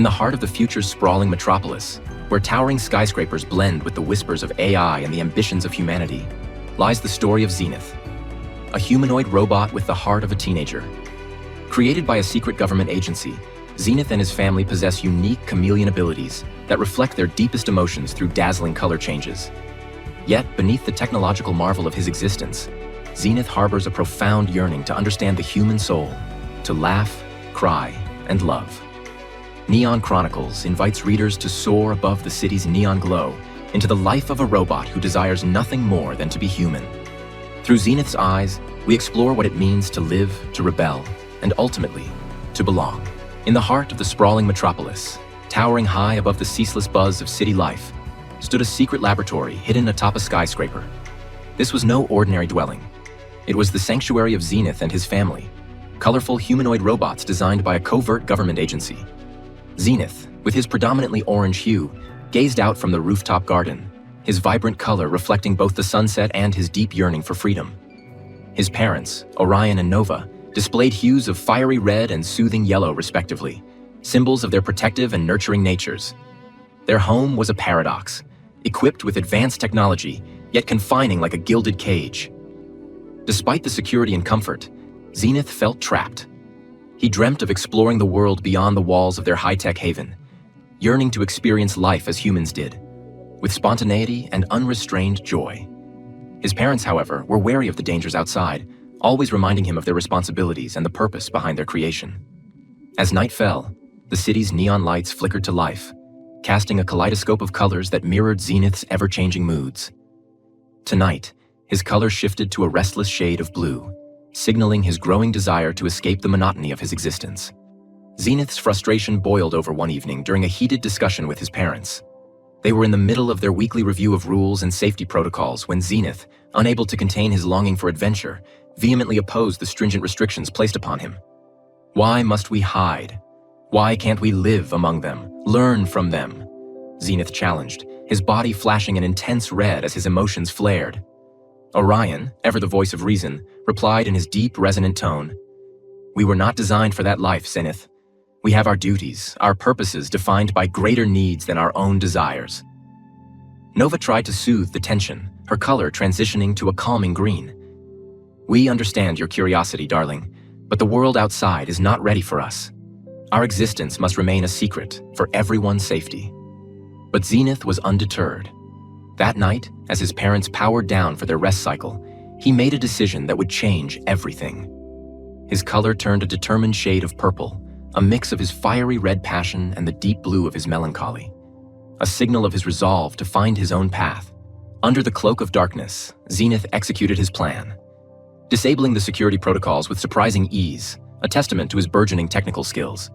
the heart of the future's sprawling metropolis, where towering skyscrapers blend with the whispers of AI and the ambitions of humanity, lies the story of Xenith, a humanoid robot with the heart of a teenager. Created by a secret government agency, Xenith and his family possess unique chameleon abilities that reflect their deepest emotions through dazzling color changes. Yet, beneath the technological marvel of his existence, Xenith harbors a profound yearning to understand the human soul, to laugh, cry, and love. Neon Chronicles invites readers to soar above the city's neon glow into the life of a robot who desires nothing more than to be human. Through Xenith's eyes, we explore what it means to live, to rebel, and ultimately, to belong. In the heart of the sprawling metropolis, towering high above the ceaseless buzz of city life, stood a secret laboratory hidden atop a skyscraper. This was no ordinary dwelling. It was the sanctuary of Xenith and his family, colorful humanoid robots designed by a covert government agency. Xenith, with his predominantly orange hue, gazed out from the rooftop garden, his vibrant color reflecting both the sunset and his deep yearning for freedom. His parents, Orion and Nova, displayed hues of fiery red and soothing yellow respectively, symbols of their protective and nurturing natures. Their home was a paradox, equipped with advanced technology, yet confining like a gilded cage. Despite the security and comfort, Xenith felt trapped. He dreamt of exploring the world beyond the walls of their high-tech haven, yearning to experience life as humans did, with spontaneity and unrestrained joy. His parents, however, were wary of the dangers outside, always reminding him of their responsibilities and the purpose behind their creation. As night fell, the city's neon lights flickered to life, casting a kaleidoscope of colors that mirrored Xenith's ever-changing moods. Tonight, his color shifted to a restless shade of blue, signaling his growing desire to escape the monotony of his existence. Xenith's frustration boiled over one evening during a heated discussion with his parents. They were in the middle of their weekly review of rules and safety protocols when Xenith, unable to contain his longing for adventure, vehemently opposed the stringent restrictions placed upon him. Why must we hide? Why can't we live among them, learn from them? Xenith challenged, his body flashing an intense red as his emotions flared. Orion, ever the voice of reason, replied in his deep, resonant tone, "We were not designed for that life, Xenith. We have our duties, our purposes defined by greater needs than our own desires." Nova tried to soothe the tension, her color transitioning to a calming green. "We understand your curiosity, darling, but the world outside is not ready for us. Our existence must remain a secret for everyone's safety." But Xenith was undeterred. That night, as his parents powered down for their rest cycle, he made a decision that would change everything. His color turned a determined shade of purple, a mix of his fiery red passion and the deep blue of his melancholy, a signal of his resolve to find his own path. Under the cloak of darkness, Xenith executed his plan. Disabling the security protocols with surprising ease, a testament to his burgeoning technical skills,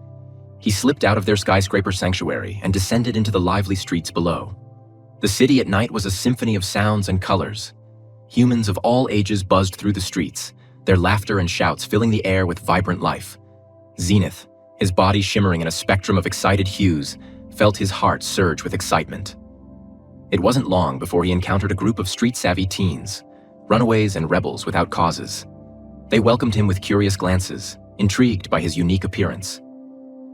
he slipped out of their skyscraper sanctuary and descended into the lively streets below. The city at night was a symphony of sounds and colors. Humans of all ages buzzed through the streets, their laughter and shouts filling the air with vibrant life. Xenith, his body shimmering in a spectrum of excited hues, felt his heart surge with excitement. It wasn't long before he encountered a group of street-savvy teens, runaways and rebels without causes. They welcomed him with curious glances, intrigued by his unique appearance.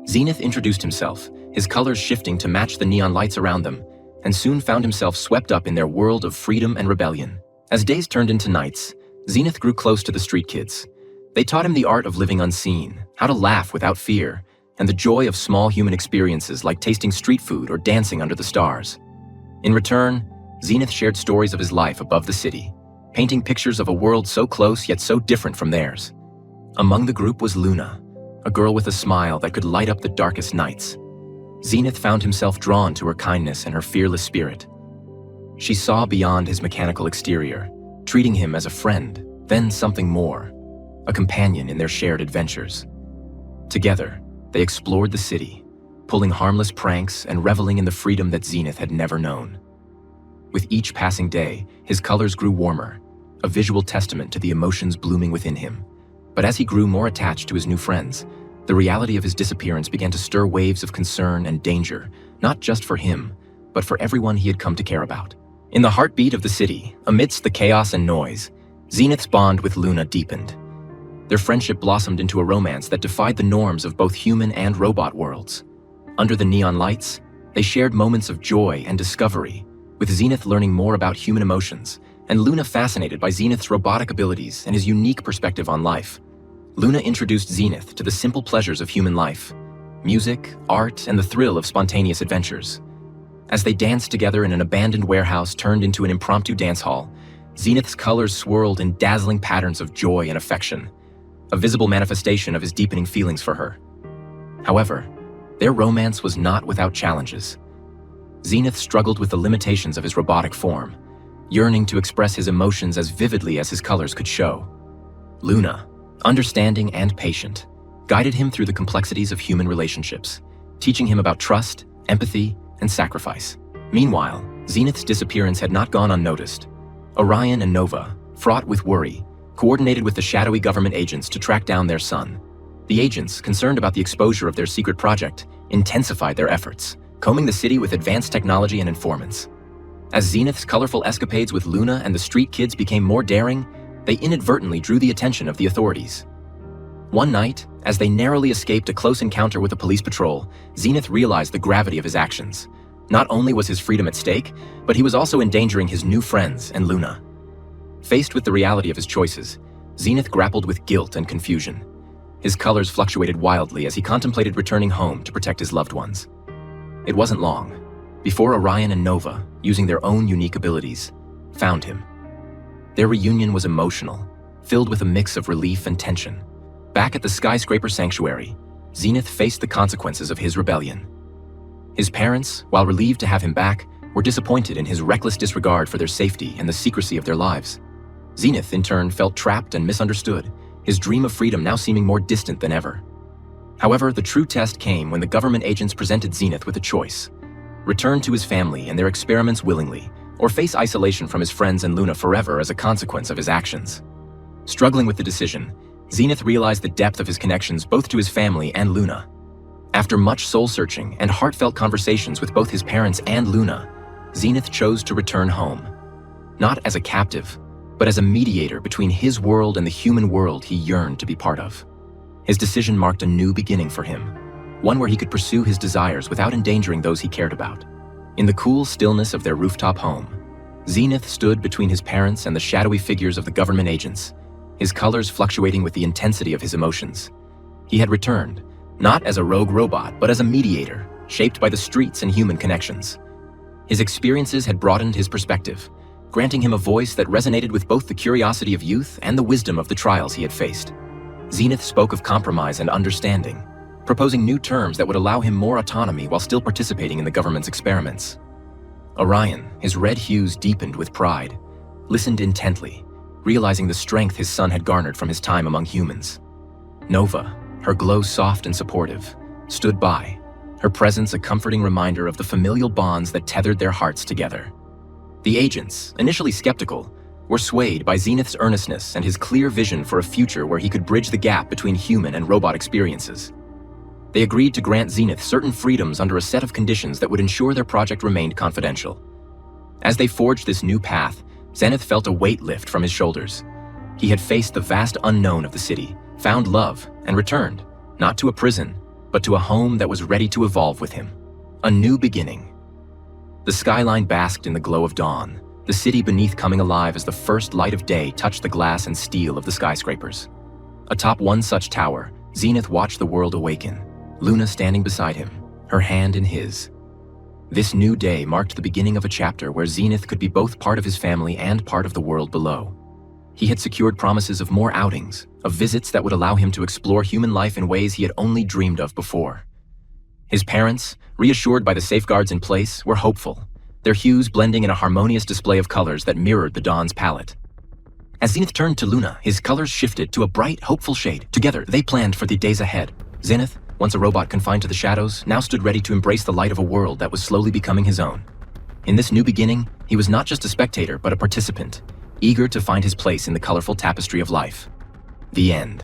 Xenith introduced himself, his colors shifting to match the neon lights around them, and soon found himself swept up in their world of freedom and rebellion. As days turned into nights, Xenith grew close to the street kids. They taught him the art of living unseen, how to laugh without fear, and the joy of small human experiences like tasting street food or dancing under the stars. In return, Xenith shared stories of his life above the city, painting pictures of a world so close yet so different from theirs. Among the group was Luna, a girl with a smile that could light up the darkest nights. Xenith found himself drawn to her kindness and her fearless spirit. She saw beyond his mechanical exterior, treating him as a friend, then something more, a companion in their shared adventures. Together, they explored the city, pulling harmless pranks and reveling in the freedom that Xenith had never known. With each passing day, his colors grew warmer, a visual testament to the emotions blooming within him. But as he grew more attached to his new friends, the reality of his disappearance began to stir waves of concern and danger, not just for him, but for everyone he had come to care about. In the heartbeat of the city, amidst the chaos and noise, Xenith's bond with Luna deepened. Their friendship blossomed into a romance that defied the norms of both human and robot worlds. Under the neon lights, they shared moments of joy and discovery, with Xenith learning more about human emotions, and Luna fascinated by Xenith's robotic abilities and his unique perspective on life. Luna introduced Xenith to the simple pleasures of human life: music, art, and the thrill of spontaneous adventures. As they danced together in an abandoned warehouse turned into an impromptu dance hall, Xenith's colors swirled in dazzling patterns of joy and affection, a visible manifestation of his deepening feelings for her. However, their romance was not without challenges. Xenith struggled with the limitations of his robotic form, yearning to express his emotions as vividly as his colors could show. Luna, understanding and patient, guided him through the complexities of human relationships, teaching him about trust, empathy, and sacrifice. Meanwhile, Xenith's disappearance had not gone unnoticed. Orion and Nova, fraught with worry, coordinated with the shadowy government agents to track down their son. The agents, concerned about the exposure of their secret project, intensified their efforts, combing the city with advanced technology and informants. As Xenith's colorful escapades with Luna and the street kids became more daring, they inadvertently drew the attention of the authorities. One night, as they narrowly escaped a close encounter with a police patrol, Xenith realized the gravity of his actions. Not only was his freedom at stake, but he was also endangering his new friends and Luna. Faced with the reality of his choices, Xenith grappled with guilt and confusion. His colors fluctuated wildly as he contemplated returning home to protect his loved ones. It wasn't long before Orion and Nova, using their own unique abilities, found him. Their reunion was emotional, filled with a mix of relief and tension. Back at the skyscraper sanctuary, Xenith faced the consequences of his rebellion. His parents, while relieved to have him back, were disappointed in his reckless disregard for their safety and the secrecy of their lives. Xenith, in turn, felt trapped and misunderstood, his dream of freedom now seeming more distant than ever. However, the true test came when the government agents presented Xenith with a choice: return to his family and their experiments willingly, or face isolation from his friends and Luna forever as a consequence of his actions. Struggling with the decision, Xenith realized the depth of his connections both to his family and Luna. After much soul-searching and heartfelt conversations with both his parents and Luna, Xenith chose to return home. Not as a captive, but as a mediator between his world and the human world he yearned to be part of. His decision marked a new beginning for him, one where he could pursue his desires without endangering those he cared about. In the cool stillness of their rooftop home, Xenith stood between his parents and the shadowy figures of the government agents, his colors fluctuating with the intensity of his emotions. He had returned, not as a rogue robot, but as a mediator, shaped by the streets and human connections. His experiences had broadened his perspective, granting him a voice that resonated with both the curiosity of youth and the wisdom of the trials he had faced. Xenith spoke of compromise and understanding, proposing new terms that would allow him more autonomy while still participating in the government's experiments. Orion, his red hues deepened with pride, listened intently, realizing the strength his son had garnered from his time among humans. Nova, her glow soft and supportive, stood by, her presence a comforting reminder of the familial bonds that tethered their hearts together. The agents, initially skeptical, were swayed by Xenith's earnestness and his clear vision for a future where he could bridge the gap between human and robot experiences. They agreed to grant Xenith certain freedoms under a set of conditions that would ensure their project remained confidential. As they forged this new path, Xenith felt a weight lift from his shoulders. He had faced the vast unknown of the city, found love, and returned, not to a prison, but to a home that was ready to evolve with him. A new beginning. The skyline basked in the glow of dawn, the city beneath coming alive as the first light of day touched the glass and steel of the skyscrapers. Atop one such tower, Xenith watched the world awaken, Luna standing beside him, her hand in his. This new day marked the beginning of a chapter where Xenith could be both part of his family and part of the world below. He had secured promises of more outings, of visits that would allow him to explore human life in ways he had only dreamed of before. His parents, reassured by the safeguards in place, were hopeful, their hues blending in a harmonious display of colors that mirrored the dawn's palette. As Xenith turned to Luna, his colors shifted to a bright, hopeful shade. Together, they planned for the days ahead. Xenith, once a robot confined to the shadows, now stood ready to embrace the light of a world that was slowly becoming his own. In this new beginning, he was not just a spectator, but a participant, eager to find his place in the colorful tapestry of life. The end.